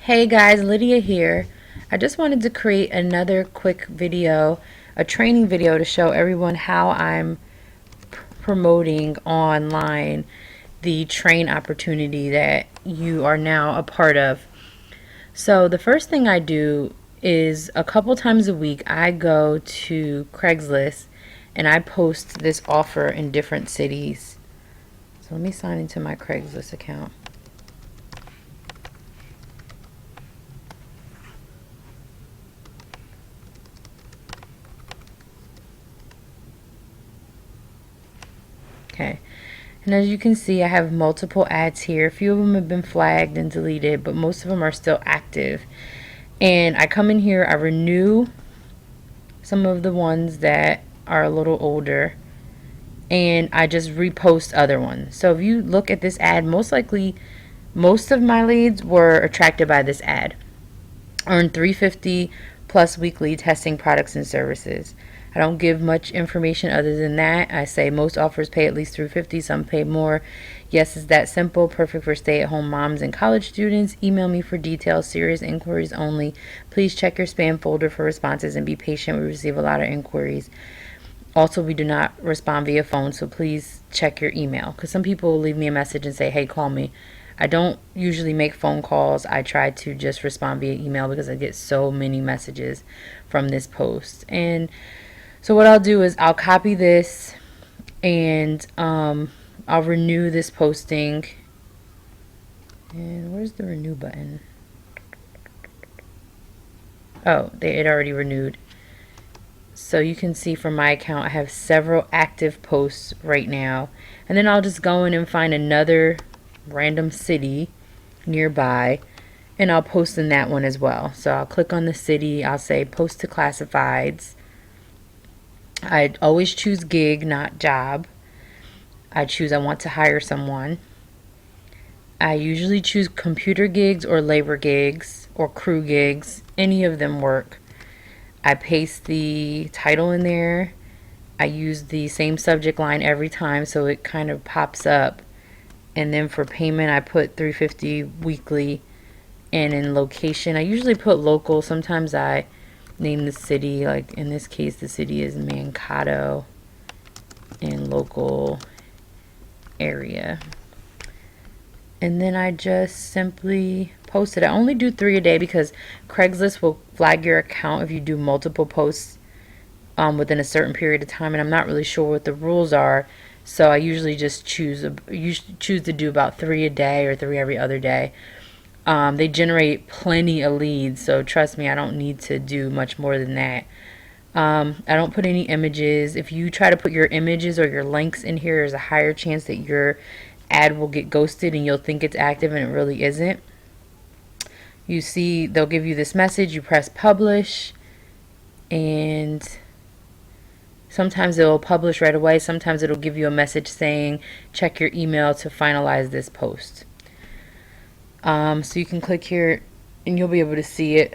Hey guys, Lydia here. I just wanted to create another quick video, a training video to show everyone how I'm promoting online the train opportunity that you are now a part of. So the first thing I do is a couple times a week I go to Craigslist and I post this offer in different cities. So let me sign into my Craigslist account. Okay, and as you can see, I have multiple ads here. A few of them have been flagged and deleted, but most of them are still active. And I come in here, I renew some of the ones that are a little older, and I just repost other ones. So if you look at this ad, most likely most of my leads were attracted by this ad. Earn 350 plus weekly testing products and services. I don't give much information other than that. I say most offers pay at least 350, some pay more. Yes, it's that simple. Perfect for stay-at-home moms and college students. Email me for details. Serious inquiries only. Please check your spam folder for responses and be patient. We receive a lot of inquiries. Also, we do not respond via phone, so please check your email, because some people will leave me a message and say, hey, call me. I don't usually make phone calls. I try to just respond via email because I get so many messages from this post. And so what I'll do is I'll copy this and I'll renew this posting. And where's the renew button? Oh, it already renewed. So you can see from my account I have several active posts right now. And then I'll just go in and find another random city nearby and I'll post in that one as well. So I'll click on the city, I'll say post to classifieds. I always choose gig, not job. I choose I want to hire someone. I usually choose computer gigs or labor gigs or crew gigs. Any of them work. I paste the title in there. I use the same subject line every time so it kind of pops up. And then for payment I put 350 weekly. And in location I usually put local. Sometimes I name the city, like in this case the city is Mankato, and local area. And then I just simply post it. I only do 3 a day because Craigslist will flag your account if you do multiple posts within a certain period of time, and I'm not really sure what the rules are, so I usually just choose to do about 3 a day or 3 every other day. They generate plenty of leads, so trust me, I don't need to do much more than that. I don't put any images. If you try to put your images or your links in here, there's a higher chance that your ad will get ghosted and you'll think it's active and it really isn't. You see, they'll give you this message, you press publish, and sometimes it'll publish right away. Sometimes it'll give you a message saying check your email to finalize this post. So you can click here and you'll be able to see it.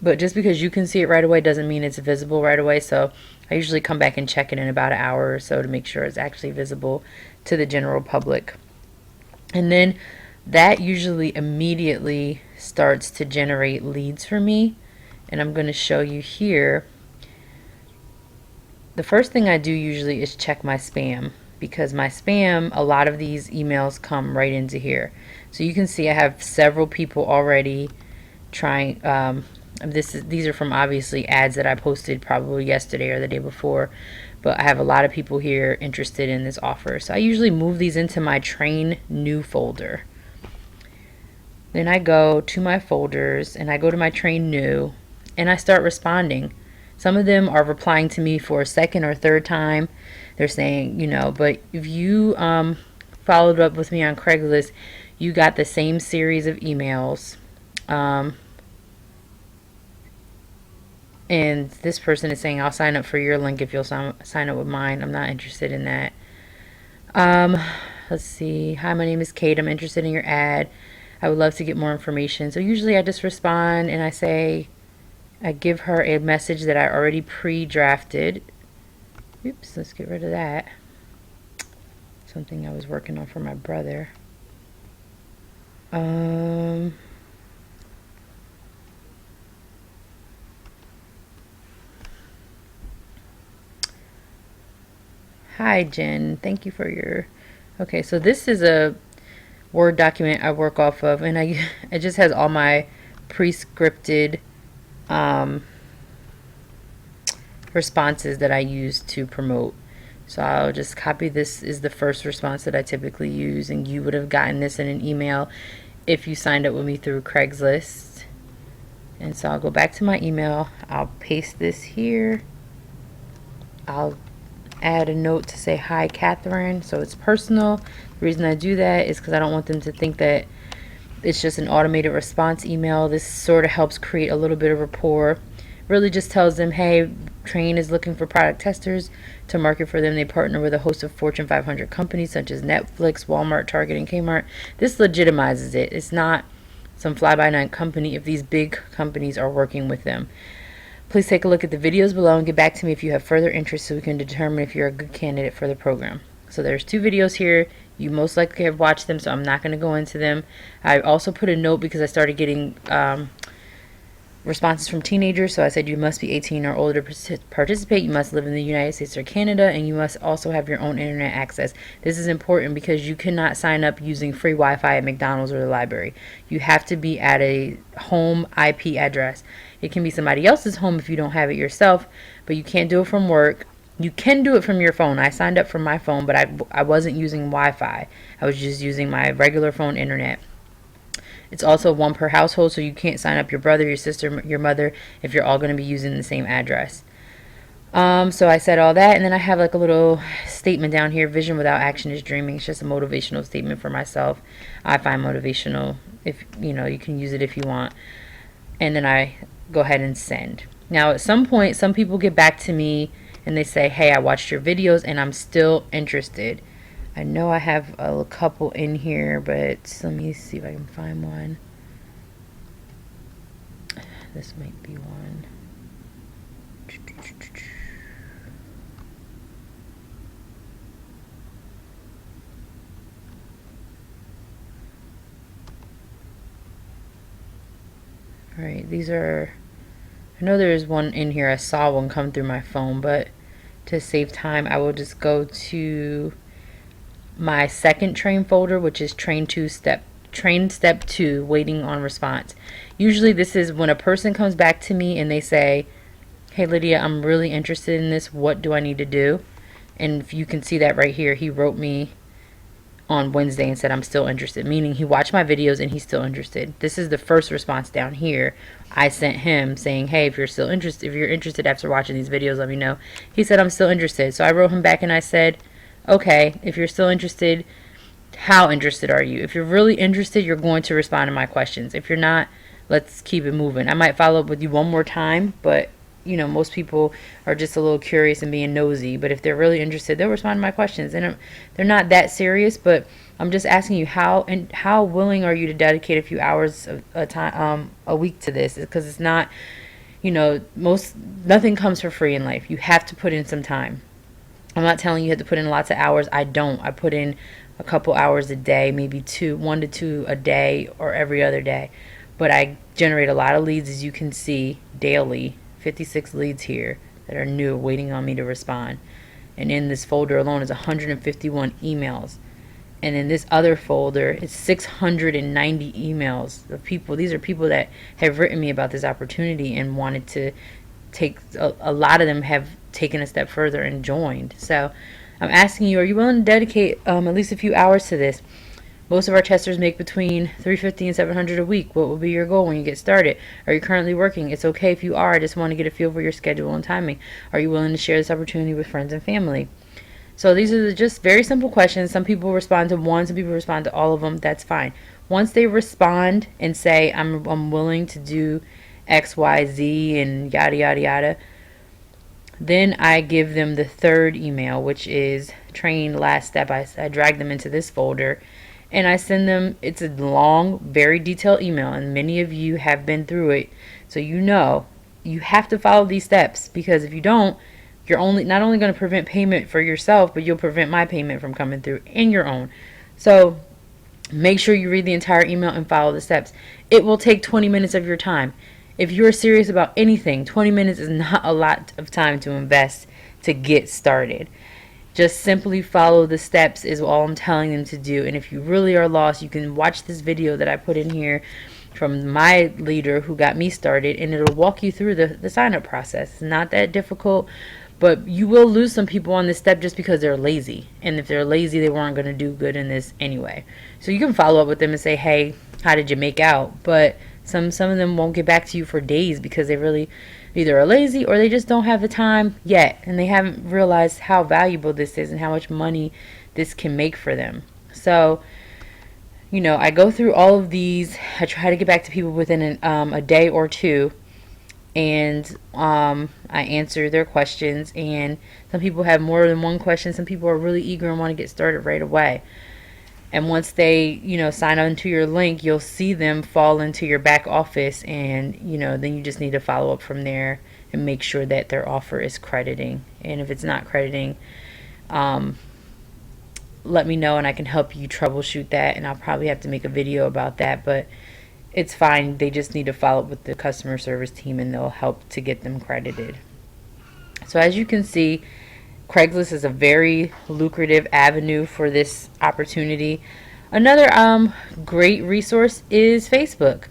But just because you can see it right away doesn't mean it's visible right away. So I usually come back and check it in about an hour or so to make sure it's actually visible to the general public. And then that usually immediately starts to generate leads for me. And I'm going to show you here. The first thing I do usually is check my spam, because my spam, a lot of these emails come right into here. So you can see I have several people already trying. These are from obviously ads that I posted probably yesterday or the day before, but I have a lot of people here interested in this offer. So I usually move these into my Train New folder. Then I go to my folders and I go to my Train New and I start responding. Some of them are replying to me for a second or third time. They're saying, but if you followed up with me on Craigslist, you got the same series of emails. And this person is saying, I'll sign up for your link if you'll sign up with mine. I'm not interested in that. Let's see. Hi, my name is Kate. I'm interested in your ad. I would love to get more information. So usually I just respond and I give her a message that I already pre-drafted. Oops, let's get rid of that. Something I was working on for my brother. Hi, Jen. Thank you for your... Okay, so this is a Word document I work off of, and it just has all my pre-scripted responses that I use to promote. So I'll just copy this is the first response that I typically use, and you would have gotten this in an email if you signed up with me through Craigslist. And so I'll go back to my email, I'll paste this here, I'll add a note to say hi Catherine, so it's personal. The reason I do that is because I don't want them to think that it's just an automated response email. This sort of helps create a little bit of rapport. Really just tells them, hey, Train is looking for product testers to market for them. They partner with a host of Fortune 500 companies such as Netflix, Walmart, Target, and Kmart. This legitimizes it. It's not some fly-by-night company if these big companies are working with them. Please take a look at the videos below and get back to me if you have further interest so we can determine if you're a good candidate for the program. So there's 2 videos here. You most likely have watched them, so I'm not going to go into them. I also put a note because I started getting responses from teenagers, so I said you must be 18 or older to participate, you must live in the United States or Canada, and you must also have your own internet access. This is important because you cannot sign up using free Wi-Fi at McDonald's or the library. You have to be at a home IP address. It can be somebody else's home if you don't have it yourself, but you can't do it from work. You can do it from your phone. I signed up from my phone, but I wasn't using Wi-Fi. I was just using my regular phone internet. It's also 1 per household, so you can't sign up your brother, your sister, your mother if you're all going to be using the same address. So I said all that, and then I have like a little statement down here. Vision without action is dreaming. It's just a motivational statement for myself. I find motivational. If you can use it if you want. And then I go ahead and send. Now at some point, some people get back to me and they say, hey, I watched your videos and I'm still interested. I know I have a couple in here, but let me see if I can find one. This might be one. All right, these are, I know there is one in here. I saw one come through my phone, but to save time, I will just go to my second train folder, which is train step 2, waiting on response. Usually this is when a person comes back to me and they say, hey Lydia, I'm really interested in this, what do I need to do? And if you can see that right here, he wrote me on Wednesday and said I'm still interested, meaning he watched my videos and he's still interested. This is the first response down here. I sent him saying, hey, if you're interested after watching these videos, let me know. He said I'm still interested. So I wrote him back and I said, okay, if you're still interested, how interested are you? If you're really interested, you're going to respond to my questions. If you're not, let's keep it moving. I might follow up with you one more time, but most people are just a little curious and being nosy. But if they're really interested, they'll respond to my questions. And they're not that serious, but I'm just asking you how willing are you to dedicate a few hours of a week to this? Because it's not, nothing comes for free in life. You have to put in some time. I'm not telling you have to put in lots of hours. I don't. I put in a couple hours a day, maybe 1 to 2 a day or every other day. But I generate a lot of leads, as you can see, daily. 56 leads here that are new, waiting on me to respond. And in this folder alone is 151 emails. And in this other folder, it's 690 emails of people. These are people that have written me about this opportunity and wanted to take, a lot of them have taken a step further and joined. So I'm asking you, are you willing to dedicate at least a few hours to this? Most of our testers make between $350 and $700 a week. What will be your goal when you get started? Are you currently working? It's okay if you are. I just want to get a feel for your schedule and timing. Are you willing to share this opportunity with friends and family? So these are just very simple questions. Some people respond to one, some people respond to all of them. That's fine. Once they respond and say, I'm willing to do X, Y, Z, and yada, yada, yada, then I give them the third email, which is train last step. I drag them into this folder and I send them, it's a long, very detailed email, and many of you have been through it, so you have to follow these steps, because if you don't, you're not only going to prevent payment for yourself, but you'll prevent my payment from coming through and your own. So make sure you read the entire email and follow the steps. It will take 20 minutes of your time. If you're serious about anything, 20 minutes is not a lot of time to invest to get started. Just simply follow the steps is all I'm telling them to do. And if you really are lost, you can watch this video that I put in here from my leader who got me started, and it'll walk you through the sign up process. It's not that difficult, but you will lose some people on this step just because they're lazy. And if they're lazy, they weren't going to do good in this anyway. So you can follow up with them and say, hey, how did you make out? But some of them won't get back to you for days because they really either are lazy or they just don't have the time yet, and they haven't realized how valuable this is and how much money this can make for them. So, you know, I go through all of these. I try to get back to people within a day or two, and I answer their questions. And some people have more than one question. Some people are really eager and want to get started right away. And once they, you know, sign on to your link, you'll see them fall into your back office, and, you know, then you just need to follow up from there and make sure that their offer is crediting. And if it's not crediting, let me know and I can help you troubleshoot that, and I'll probably have to make a video about that, but it's fine. They just need to follow up with the customer service team and they'll help to get them credited. So as you can see, Craigslist is a very lucrative avenue for this opportunity. Another great resource is Facebook.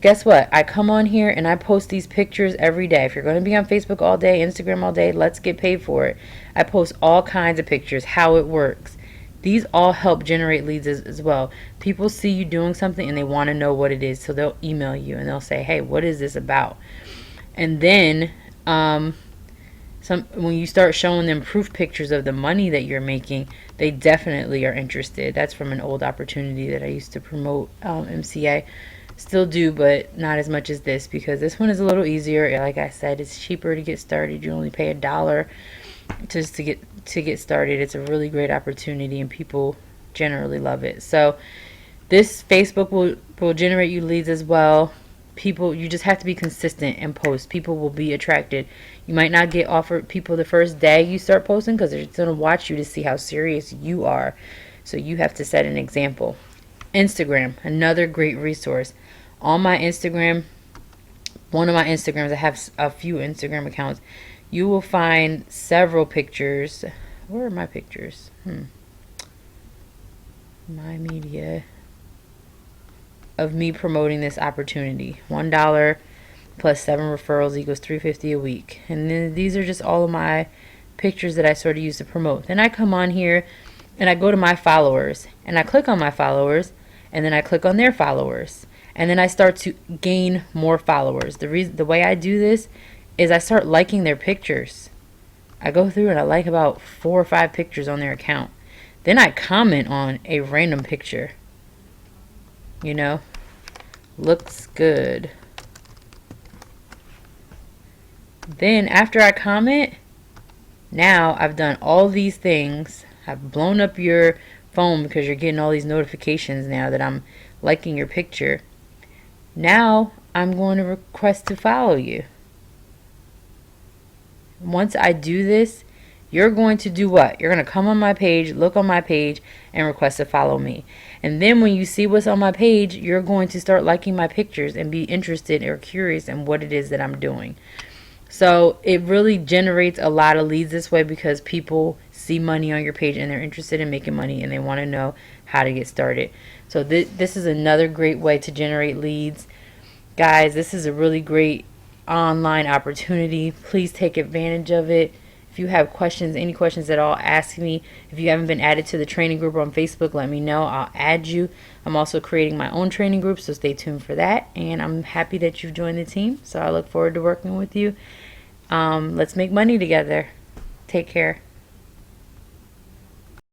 Guess what? I come on here and I post these pictures every day. If you're going to be on Facebook all day, Instagram all day, let's get paid for it. I post all kinds of pictures, how it works. These all help generate leads as well. People see you doing something and they want to know what it is, so they'll email you and they'll say, hey, what is this about? And then when you start showing them proof pictures of the money that you're making, they definitely are interested. That's from an old opportunity that I used to promote, MCA. Still do, but not as much as this, because this one is a little easier. Like I said, it's cheaper to get started. You only pay $1 just to get started. It's a really great opportunity and people generally love it. So this Facebook will generate you leads as well. People, you just have to be consistent and post. People will be attracted. You might not get offered people the first day you start posting because they're going to watch you to see how serious you are. So you have to set an example. Instagram, another great resource. On my Instagram, one of my Instagrams, I have a few Instagram accounts, you will find several pictures. Where are my pictures? My media. Of me promoting this opportunity. $1 plus 7 referrals equals $3.50 a week. And then these are just all of my pictures that I sort of use to promote. Then I come on here and I go to my followers and I click on my followers, and then I click on their followers, and then I start to gain more followers. The way I do this is I start liking their pictures. I go through and I like about 4 or 5 pictures on their account. Then I comment on a random picture. You know, looks good. Then after I comment, now I've done all these things. I've blown up your phone because you're getting all these notifications now that I'm liking your picture. Now I'm going to request to follow you. Once I do this, you're going to do what? You're going to come on my page, look on my page, and request to follow me. And then when you see what's on my page, you're going to start liking my pictures and be interested or curious in what it is that I'm doing. So it really generates a lot of leads this way because people see money on your page and they're interested in making money and they want to know how to get started. So this is another great way to generate leads. Guys, this is a really great online opportunity. Please take advantage of it. If you have questions, any questions at all, ask me. If you haven't been added to the training group on Facebook, let me know. I'll add you. I'm also creating my own training group, so stay tuned for that. And I'm happy that you've joined the team, so I look forward to working with you. Let's make money together. Take care.